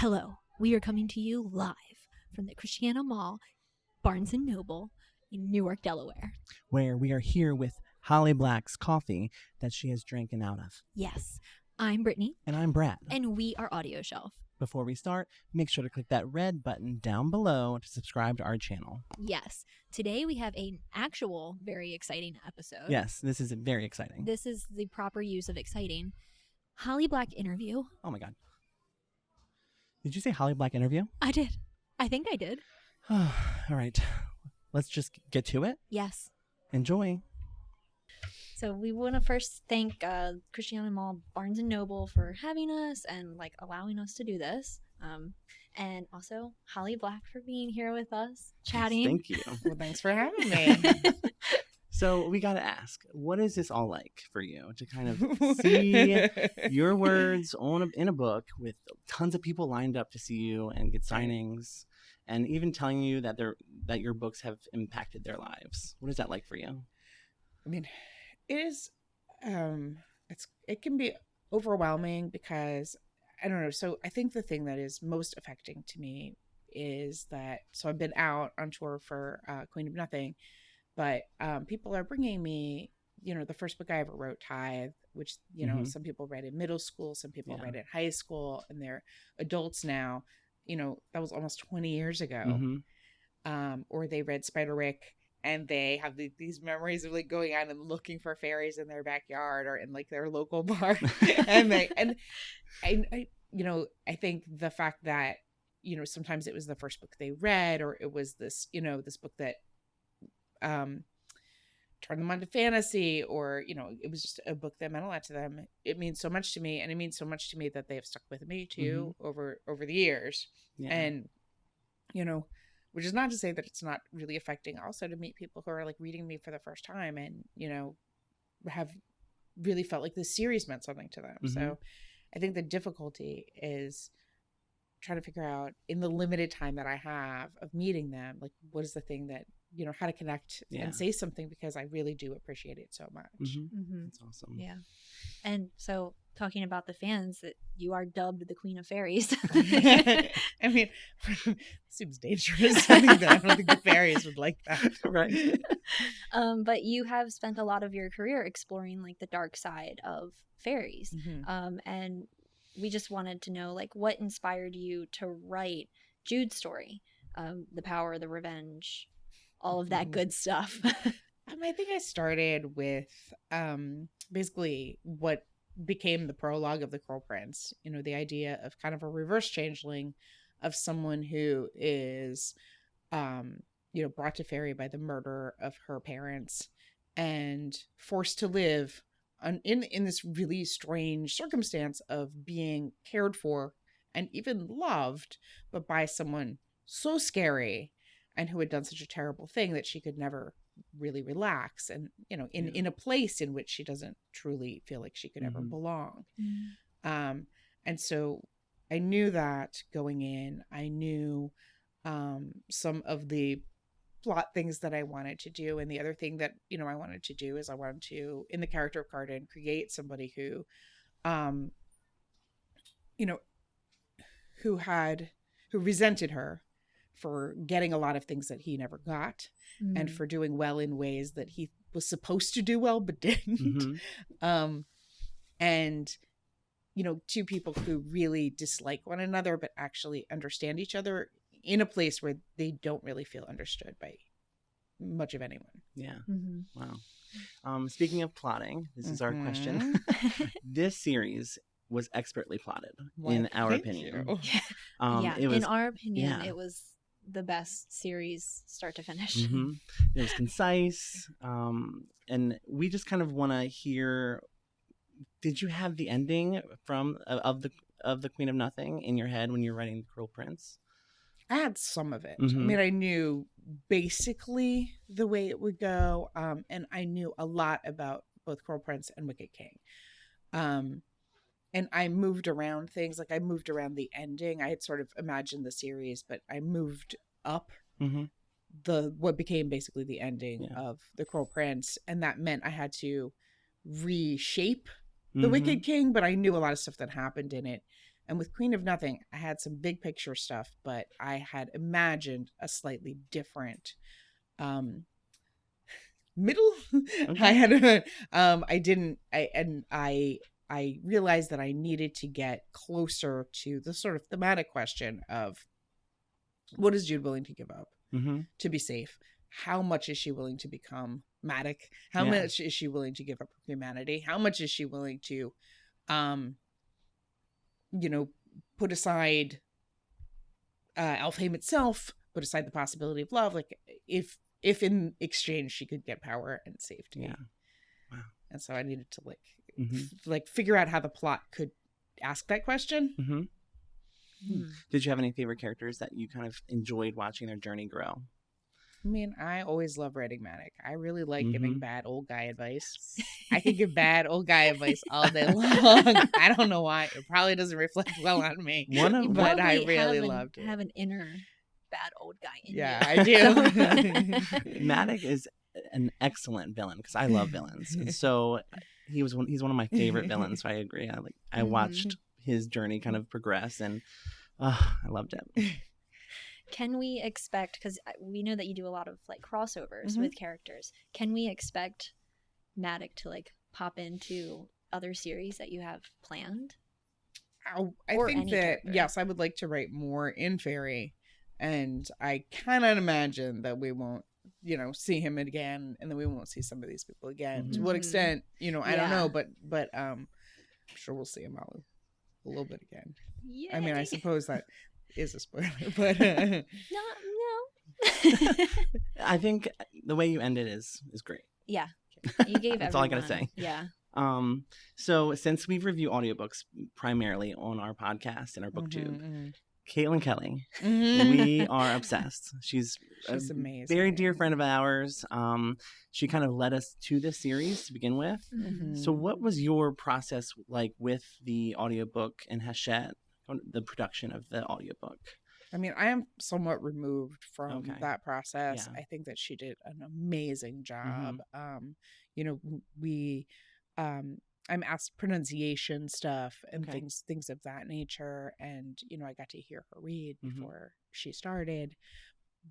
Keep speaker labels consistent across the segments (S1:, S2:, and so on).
S1: Hello, we are coming to you live from the Christiana Mall Barnes Noble in Newark, Delaware.
S2: Where we are here with Holly Black's coffee that she has drinking out of.
S1: Yes, I'm Brittany.
S2: And I'm Brad.
S1: And we are Audio Shelf.
S2: Before we start, make sure to click that red button down below to subscribe to our channel.
S1: Yes, today we have an actual very exciting episode.
S2: Yes, this is very exciting.
S1: This is the proper use of exciting. Holly Black interview.
S2: Oh my God. Did you say Holly Black interview?
S1: I did. I think I did.
S2: All right. Let's just get to it.
S1: Yes.
S2: Enjoy.
S1: So we want to first thank Christiana Mall Barnes Noble for having us and allowing us to do this. And also Holly Black for being here with us, chatting.
S2: Thank you.
S3: Well, thanks for having me.
S2: So we got to ask, what is this all like for you to kind of see your words in a book with tons of people lined up to see you and get signings, and even telling you that your books have impacted their lives? What is that like for you?
S3: I mean, it is. It can be overwhelming because I don't know. So I think the thing that is most affecting to me is that. So I've been out on tour for Queen of Nothing. But people are bringing me, the first book I ever wrote, Tithe, which, some people read in middle school, some people read in high school, and they're adults now. That was almost 20 years ago.
S2: Mm-hmm.
S3: Or they read Spiderwick, and they have these memories of going out and looking for fairies in their backyard or in their local bar. and I think the fact that, sometimes it was the first book they read, or it was this, this book that turn them on to fantasy, or it was just a book that meant a lot to them. It means so much to me, and it means so much to me that they have stuck with me too over the years. And which is not to say that it's not really affecting also to meet people who are reading me for the first time and have really felt like this series meant something to them. So I think the difficulty is trying to figure out, in the limited time that I have of meeting them, what is the thing that how to connect and say something, because I really do appreciate it so much.
S2: That's awesome.
S1: Yeah. And so, talking about the fans, that you are dubbed the Queen of Fairies.
S3: I mean, seems dangerous. I don't think the fairies would like that.
S2: Right.
S1: But you have spent a lot of your career exploring the dark side of fairies. And we just wanted to know what inspired you to write Jude's story, the power, the revenge, all of that good stuff.
S3: I think I started with basically what became the prologue of The Cruel Prince. The idea of kind of a reverse changeling of someone who is, brought to fairy by the murder of her parents and forced to live in this really strange circumstance of being cared for and even loved, but by someone so scary and who had done such a terrible thing that she could never really relax, and in a place in which she doesn't truly feel like she could ever belong. And so I knew that going in. I knew some of the plot things that I wanted to do, and the other thing that I wanted to do is I wanted to, in the character of Carden, create somebody who who resented her for getting a lot of things that he never got, and for doing well in ways that he was supposed to do well but didn't. And two people who really dislike one another but actually understand each other in a place where they don't really feel understood by much of anyone.
S2: Yeah. Wow. Speaking of plotting, this is our question. This series was expertly plotted, in our opinion.
S1: In our opinion, it was the best series start to finish.
S2: It was concise, and we just kind of want to hear, did you have the ending of the Queen of Nothing in your head when you're writing The Cruel Prince?
S3: I had some of it. I mean, I knew basically the way it would go, and I knew a lot about both Cruel Prince and Wicked King. And I moved around things. I moved around the ending. I had sort of imagined the series, but I moved up what became basically the ending of The Cruel Prince. And that meant I had to reshape The Wicked King, but I knew a lot of stuff that happened in it And with Queen of Nothing, I had some big picture stuff, but I had imagined a slightly different middle.
S2: Okay.
S3: I realized that I needed to get closer to the sort of thematic question of what is Jude willing to give up to be safe? How much is she willing to become Matic? How much is she willing to give up her humanity? How much is she willing to, put aside Elfhame itself, put aside the possibility of love? Like, if in exchange she could get power and safety.
S2: Yeah. Wow.
S3: And so I needed to figure out how the plot could ask that question.
S2: Did you have any favorite characters that you kind of enjoyed watching their journey grow?
S3: I mean, I always love writing Matic. I really like giving bad old guy advice. I can give bad old guy advice all day long. I don't know why. It probably doesn't reflect well on me. But I really loved it.
S1: Have an inner bad old guy in
S3: you.
S1: I
S3: do.
S2: Matic is an excellent villain because I love villains. And so he's one of my favorite villains. So I agree. I watched his journey kind of progress, and I loved it.
S1: Can we expect, because we know that you do a lot of like crossovers with characters, can we expect Matic to like pop into other series that you have planned?
S3: I think that character? Yes, I would like to write more in Fairy, and I cannot imagine that we won't see him again, and then we won't see some of these people again. To what extent, I don't know, but I'm sure we'll see him all a little bit again. I mean, I suppose that is a spoiler, but
S1: no.
S2: I think the way you ended is great.
S1: Yeah, you gave
S2: that's all I gotta say.
S1: Yeah.
S2: So since we review audiobooks primarily on our podcast and our booktube, Kaitlyn Kelly, we are obsessed. She's amazing, very dear friend of ours. She kind of led us to this series to begin with. So what was your process like with the audiobook and Hachette, the production of the audiobook?
S3: I mean, I am somewhat removed from that process. Yeah. I think that she did an amazing job. I'm asked pronunciation stuff and things of that nature. And, I got to hear her read before she started.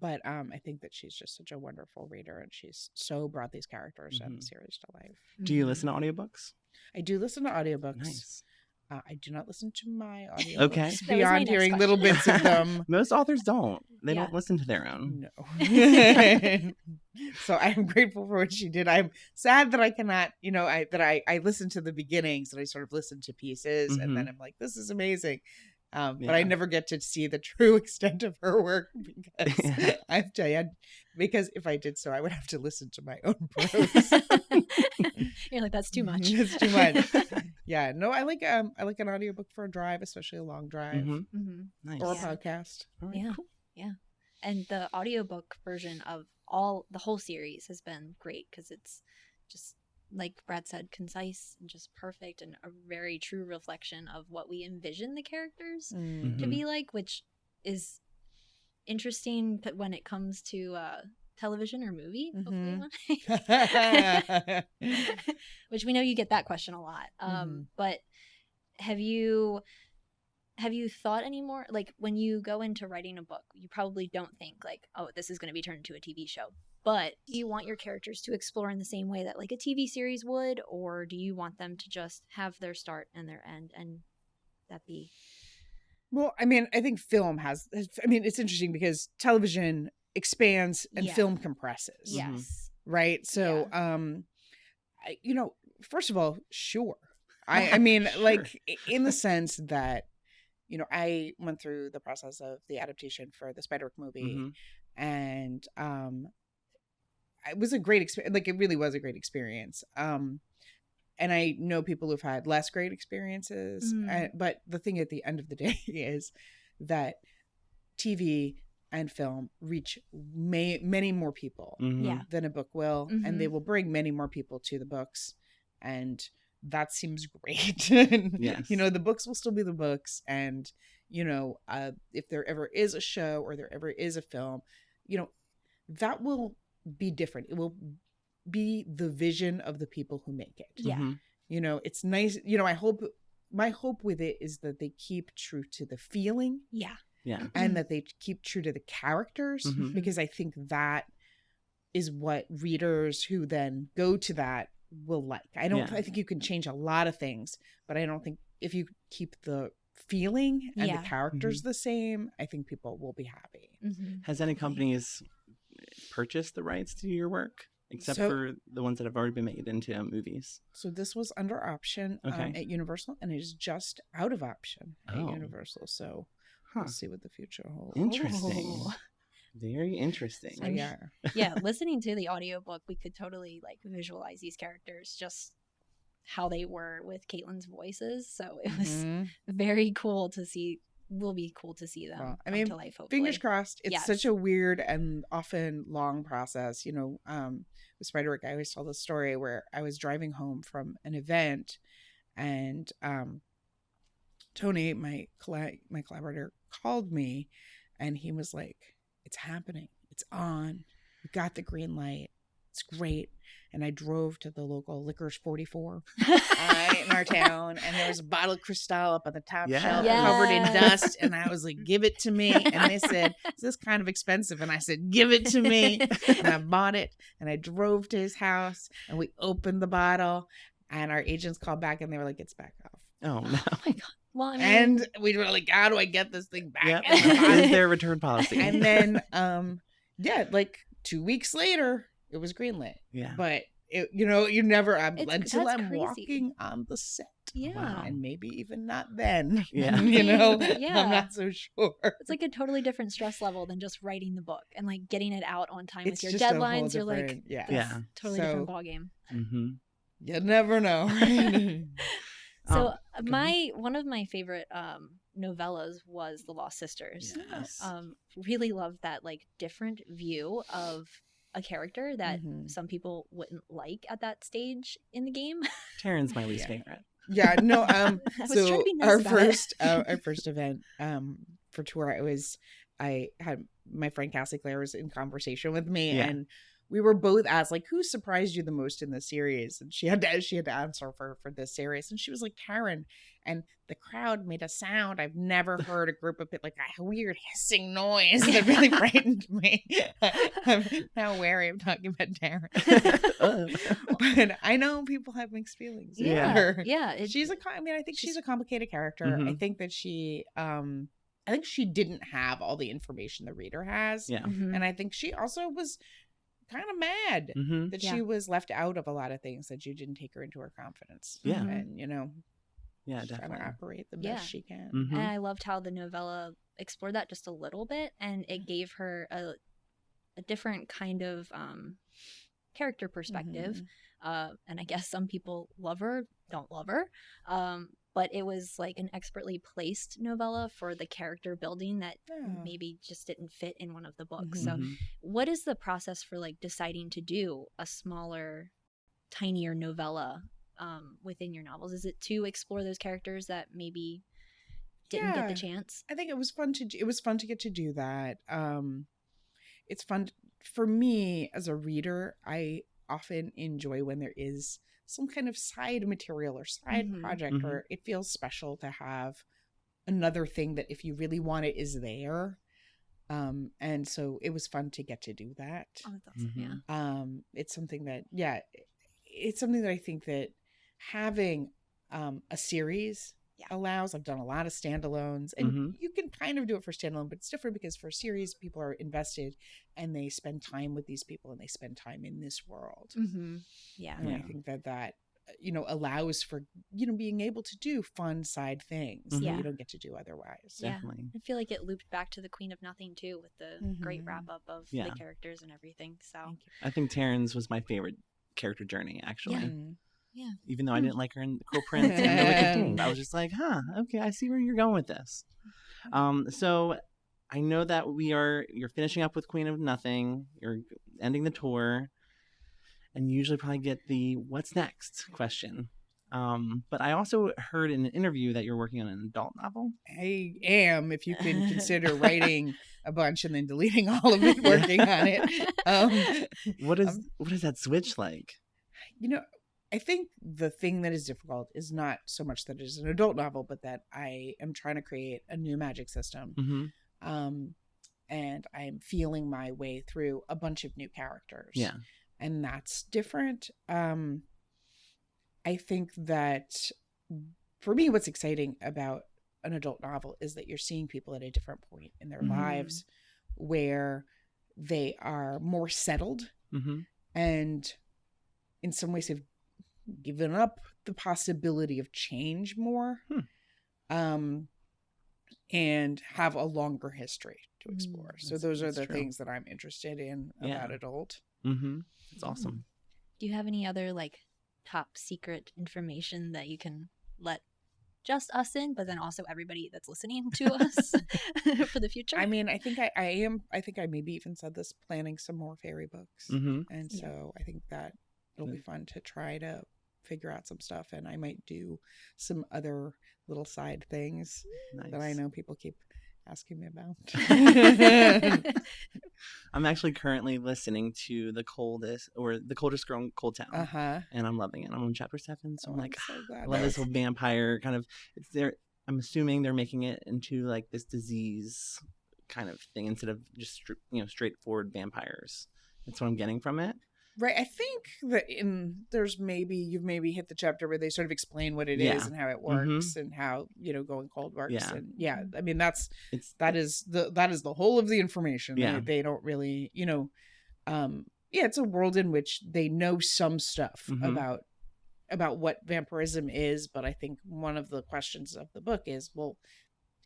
S3: But I think that she's just such a wonderful reader, and she's so brought these characters and the series to life.
S2: Do you listen to audiobooks?
S3: I do listen to audiobooks.
S2: Nice.
S3: I do not listen to my audiobooks
S2: beyond
S3: hearing little bits of them.
S2: Most authors don't. They don't listen to their own.
S3: No. So I'm grateful for what she did. I'm sad that I cannot, I listened to the beginnings and I sort of listened to pieces and then I'm like, this is amazing. But I never get to see the true extent of her work because because if I did so, I would have to listen to my own prose.
S1: You're like, that's too much.
S3: That's too much. Yeah, no, I like an audiobook for a drive, especially a long drive,
S2: Nice.
S3: Or a podcast.
S1: Right,
S2: cool.
S1: Yeah. And the audiobook version of the whole series has been great because it's just, like Brad said, concise and just perfect and a very true reflection of what we envision the characters to be like, which is interesting when it comes to television or movie, which we know you get that question a lot. But have you thought anymore, like when you go into writing a book, you probably don't think like, oh, this is going to be turned into a TV show. But do you want your characters to explore in the same way that like a TV series would, or do you want them to just have their start and their end and that be?
S3: Well, I mean, I think film it's interesting because television expands and film compresses.
S1: Yes.
S3: Right. So, first of all, sure. I mean, sure. Like in the sense that, I went through the process of the adaptation for the Spider-Verse movie and, it was a great experience. Like it really was a great experience. And I know people who've had less great experiences, but the thing at the end of the day is that TV and film reach many more people than a book will, and they will bring many more people to the books, and that seems great. Yes. The books will still be the books, and if there ever is a show or there ever is a film, that will be different. It will be the vision of the people who make it.
S1: Yeah.
S3: It's nice. I hope my hope with it is that they keep true to the feeling.
S1: Yeah.
S2: Yeah.
S3: And that they keep true to the characters,
S2: Mhm.
S3: because I think that is what readers who then go to that will like. I think you can change a lot of things, but I don't think if you keep the feeling and the characters the same, I think people will be happy.
S2: Has any companies purchased the rights to your work, except for the ones that have already been made into movies?
S3: So this was under option at Universal, and it is just out of option at Universal. So we'll see what the future holds.
S2: Interesting. Very interesting.
S3: So,
S1: yeah, listening to the audiobook, we could totally like visualize these characters, just how they were with Kaitlyn's voices. So it was very cool to see. Will be cool to see them come to life, hopefully.
S3: Fingers crossed. It's such a weird and often long process. You know, with Spiderwick, I always tell the story where I was driving home from an event, and Tony, my collaborator, called me, and he was like, "It's happening. It's on. We got the green light. It's great." And I drove to the local Liquor's 44 in our town, and there was a bottle of Cristal up on the top shelf covered in dust, and I was like, "Give it to me." And they said, "Is this kind of expensive?" And I said, "Give it to me." And I bought it, and I drove to his house, and we opened the bottle, and our agents called back, and they were like, "It's back off."
S2: Oh, no.
S1: Oh my God. Well, I mean,
S3: and we were like, "How do I get this thing back?"
S2: Yep. Is there a return policy?
S3: And then, like 2 weeks later, it was greenlit.
S2: Yeah.
S3: But, you never, until I'm
S1: crazy.
S3: walking on the set.
S1: Yeah.
S2: Wow.
S3: And maybe even not then.
S2: Yeah.
S3: I'm not so sure.
S1: It's like a totally different stress level than just writing the book and like getting it out on time
S3: It's
S1: with your
S3: just a whole
S1: deadlines. You're like,
S3: different- yeah.
S1: that's totally different ballgame.
S2: Mm-hmm.
S3: You never know. Right?
S1: So one of my favorite novellas was The Lost Sisters.
S2: Yes.
S1: Really loved that like different view of a character that some people wouldn't like at that stage in the game.
S2: Taryn's my least favorite.
S3: Yeah, no.
S1: I was trying
S3: So
S1: to be nice
S3: our
S1: about it.
S3: our first event for tour, I had my friend Cassie Clare was in conversation with me, and we were both asked like, "Who surprised you the most in the series?" And she had to answer for this series, and she was like, "Karen." And the crowd made a sound I've never heard a group of people, like a weird hissing noise that really frightened me. I'm now wary of talking about Darren. But I know people have mixed feelings.
S1: Yeah.
S3: I think she's a complicated character. I think that she didn't have all the information the reader has.
S2: Yeah.
S3: And I think she also was kind of mad that she was left out of a lot of things, that you didn't take her into her confidence.
S2: Yeah.
S3: And,
S2: yeah,
S3: she's
S2: definitely.
S3: trying to operate the best she can.
S2: Mm-hmm.
S1: And I loved how the novella explored that just a little bit, and it gave her a different kind of character perspective. And I guess some people love her, don't love her. But it was like an expertly placed novella for the character building that maybe just didn't fit in one of the books. So what is the process for like deciding to do a smaller, tinier novella within your novels? Is it to explore those characters that maybe didn't get the chance?
S3: I think it was fun to get to do that. It's fun for me as a reader. I often enjoy when there is some kind of side material or side project where it feels special to have another thing that if you really want it is there. And so it was fun to get to do that.
S1: Oh, that's awesome. Yeah.
S3: It's something that I think that having a series allows. I've done a lot of standalones, and you can kind of do it for standalone, but it's different because for a series, people are invested and they spend time with these people and they spend time in this world.
S1: Yeah.
S3: And I think that allows for, being able to do fun side things that you don't get to do otherwise.
S2: Definitely.
S1: I feel like it looped back to the Queen of Nothing too, with the great wrap up of the characters and everything. So
S2: I think Taryn's was my favorite character journey, actually.
S1: Yeah.
S2: Even though I didn't like her in The Cruel Prince and The Wicked King, I was just like, okay, I see where you're going with this. So I know that you're finishing up with Queen of Nothing, you're ending the tour, and you usually probably get the what's next question. But I also heard in an interview that you're working on an adult novel.
S3: I am, if you can consider writing a bunch and then deleting all of it, working on it.
S2: What is that switch like?
S3: I think the thing that is difficult is not so much that it is an adult novel, but that I am trying to create a new magic system.
S2: Mm-hmm.
S3: And I'm feeling my way through a bunch of new characters.
S2: Yeah.
S3: And that's different. I think that for me, what's exciting about an adult novel is that you're seeing people at a different point in their
S2: Mm-hmm.
S3: lives where they are more settled
S2: Mm-hmm.
S3: and in some ways have given up the possibility of change more. And have a longer history to explore. So those are the things that I'm interested in about adult.
S2: Mm-hmm. It's awesome.
S1: Do you have any other like top secret information that you can let just us in, but then also everybody that's listening to us for the future?
S3: I mean, I think I think I maybe even said this, planning some more fairy books.
S2: Mm-hmm.
S3: And so I think that it'll be fun to try to figure out some stuff, and I might do some other little side things that I know people keep asking me about.
S2: I'm actually currently listening to the coldest girl in Cold Town, and I'm loving it. I'm on chapter 7, so I'm like,
S3: so glad.
S2: I love this little vampire kind of. It's there. I'm assuming they're making it into like this disease kind of thing instead of just straightforward vampires. That's what I'm getting from it.
S3: Right. I think that you've maybe hit the chapter where they sort of explain what it is and how it works and how, going cold works.
S2: Yeah.
S3: And I mean, that is the whole of the information.
S2: Yeah.
S3: They don't really, it's a world in which they know some stuff about what vampirism is. But I think one of the questions of the book is, well,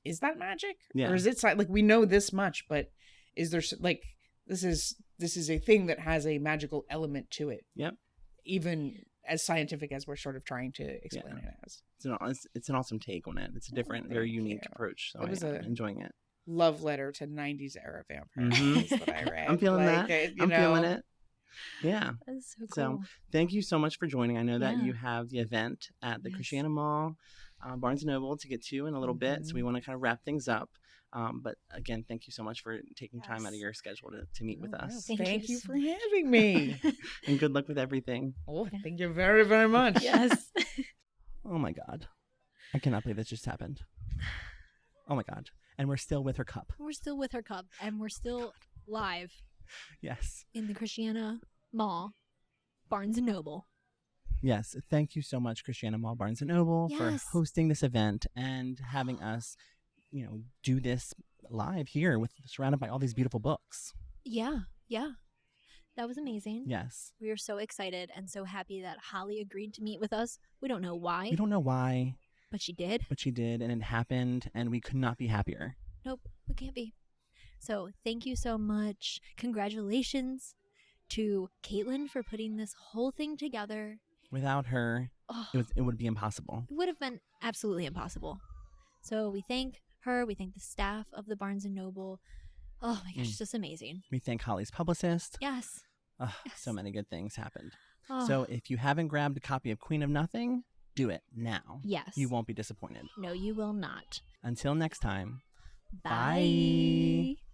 S3: is that magic?
S2: Yeah.
S3: Or is it like, we know this much, but is there like, this is a thing that has a magical element to it.
S2: Yep.
S3: Even as scientific as we're sort of trying to explain it as.
S2: It's an awesome take on it. It's a different, very unique approach. So I'm enjoying it.
S3: Love letter to 90s era vampires that I read.
S2: I'm feeling that. I'm feeling it. Yeah.
S1: That's so cool.
S2: So thank you so much for joining. I know that you have the event at the Christiana Mall Barnes Noble to get to in a little bit. So we want to kind of wrap things up. But again, thank you so much for taking time out of your schedule to meet with us.
S3: Thank you for having me.
S2: And good luck with everything.
S3: Oh, thank you very, very much.
S1: Yes.
S2: Oh my God. I cannot believe this just happened. Oh my God. And we're still with her cup.
S4: We're still with her cup, and we're still live.
S2: Yes.
S4: In the Christiana Mall Barnes Noble.
S2: Yes. Thank you so much, Christiana Mall Barnes Noble, for hosting this event and having us do this live here surrounded by all these beautiful books.
S4: Yeah. That was amazing.
S2: Yes.
S4: We are so excited and so happy that Holly agreed to meet with us. We don't know why.
S2: But
S4: she did.
S2: And it happened, and we could not be happier.
S4: Nope, we can't be. So thank you so much. Congratulations to Kaitlyn for putting this whole thing together.
S2: Without her, it would be impossible.
S4: It would have been absolutely impossible. So we thank her. We thank the staff of the Barnes & Noble. Oh my gosh, it's just amazing.
S2: We thank Holly's publicist.
S4: Yes.
S2: So many good things happened.
S4: Oh.
S2: So if you haven't grabbed a copy of Queen of Nothing, do it now.
S4: Yes.
S2: You won't be disappointed.
S4: No, you will not.
S2: Until next time.
S4: Bye.
S2: Bye.